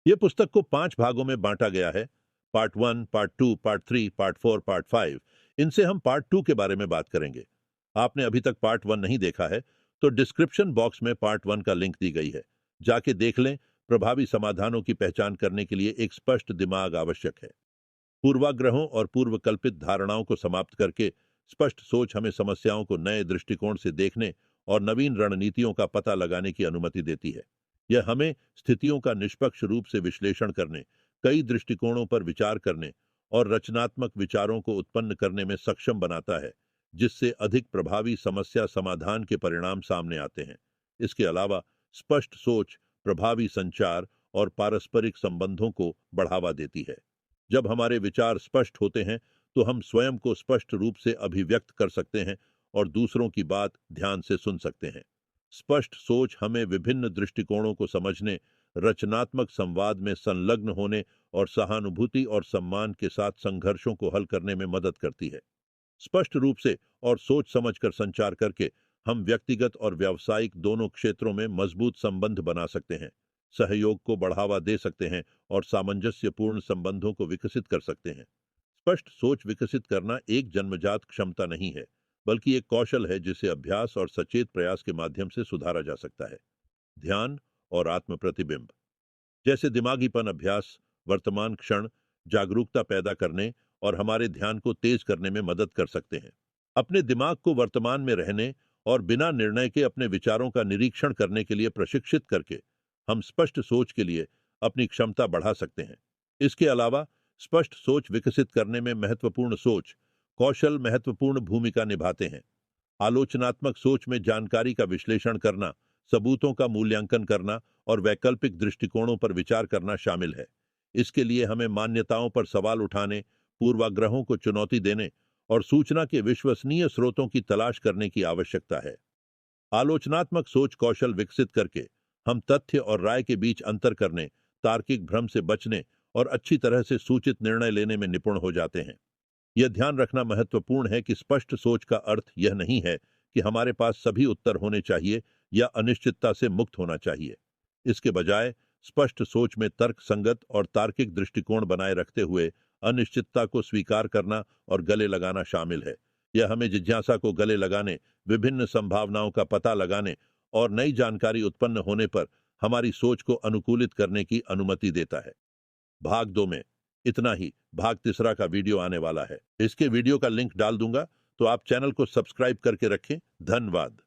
ये पुस्तक को 5 भागों में बांटा गया है। Part 1, part 2, part 3, part 4, part 5। इनसे हम पार्ट 2 के बारे में बात करेंगे। आपने अभी तक पार्ट 1 नहीं देखा है तो डिस्क्रिप्शन बॉक्स में पार्ट 1 का लिंक दी गई है, जाके देख लें। प्रभावी समाधानों की पहचान करने के लिए एक स्पष्ट दिमाग आवश्यक है। पूर्वाग्रहों और पूर्वकल्पित धारणाओं को समाप्त करके स्पष्ट सोच हमें समस्याओं को नए दृष्टिकोण से देखने और नवीन रणनीतियों का पता लगाने की अनुमति देती है। यह हमें स्थितियों का निष्पक्ष रूप से विश्लेषण करने, कई दृष्टिकोणों पर विचार करने और रचनात्मक विचारों को उत्पन्न करने में सक्षम बनाता है, जिससे अधिक प्रभावी समस्या समाधान के परिणाम सामने आते हैं। इसके अलावा स्पष्ट सोच प्रभावी संचार और पारस्परिक संबंधों को बढ़ावा देती है। जब हमारे विचार स्पष्ट होते हैं तो हम स्वयं को स्पष्ट रूप से अभिव्यक्त कर सकते हैं और दूसरों की बात ध्यान से सुन सकते हैं। स्पष्ट सोच हमें विभिन्न दृष्टिकोणों को समझने, रचनात्मक संवाद में संलग्न होने और सहानुभूति और सम्मान के साथ संघर्षों को हल करने में मदद करती है। स्पष्ट रूप से और सोच समझकर संचार करके हम व्यक्तिगत और व्यावसायिक दोनों क्षेत्रों में मजबूत संबंध बना सकते हैं, सहयोग को बढ़ावा दे सकते हैं और सामंजस्यपूर्ण संबंधों को विकसित कर सकते हैं। स्पष्ट सोच विकसित करना एक जन्मजात क्षमता नहीं है, बल्कि एक कौशल है जिसे अभ्यास और सचेत प्रयास के माध्यम से सुधारा जा सकता है। ध्यान और आत्म प्रतिबिंब जैसे दिमागीपन अभ्यास वर्तमान क्षण जागरूकता पैदा करने और हमारे ध्यान को तेज करने में मदद कर सकते हैं। अपने दिमाग को वर्तमान में रहने और बिना निर्णय के अपने विचारों का निरीक्षण करने के लिए प्रशिक्षित करके हम स्पष्ट सोच के लिए अपनी क्षमता बढ़ा सकते हैं। इसके अलावा स्पष्ट सोच विकसित करने में महत्वपूर्ण सोच कौशल महत्वपूर्ण भूमिका निभाते हैं। आलोचनात्मक सोच में जानकारी का विश्लेषण करना, सबूतों का मूल्यांकन करना और वैकल्पिक दृष्टिकोणों पर विचार करना शामिल है। इसके लिए हमें मान्यताओं पर सवाल उठाने, पूर्वाग्रहों को चुनौती देने और सूचना के विश्वसनीय स्रोतों की तलाश करने की आवश्यकता है। आलोचनात्मक सोच कौशल विकसित करके हम तथ्य और राय के बीच अंतर करने, तार्किक भ्रम से बचने और अच्छी तरह से सूचित निर्णय लेने में निपुण हो जाते हैं। यह ध्यान रखना महत्वपूर्ण है कि स्पष्ट सोच का अर्थ यह नहीं है कि हमारे पास सभी उत्तर होने चाहिए या अनिश्चितता से मुक्त होना चाहिए। इसके बजाय स्पष्ट सोच में तर्क संगत और तार्किक दृष्टिकोण बनाए रखते हुए अनिश्चितता को स्वीकार करना और गले लगाना शामिल है। यह हमें जिज्ञासा को गले लगाने, विभिन्न संभावनाओं का पता लगाने और नई जानकारी उत्पन्न होने पर हमारी सोच को अनुकूलित करने की अनुमति देता है। भाग 2 में इतना ही। भाग तीसरा का वीडियो आने वाला है। इसके वीडियो का लिंक डाल दूंगा, तो आप चैनल को सब्सक्राइब करके रखें। धन्यवाद।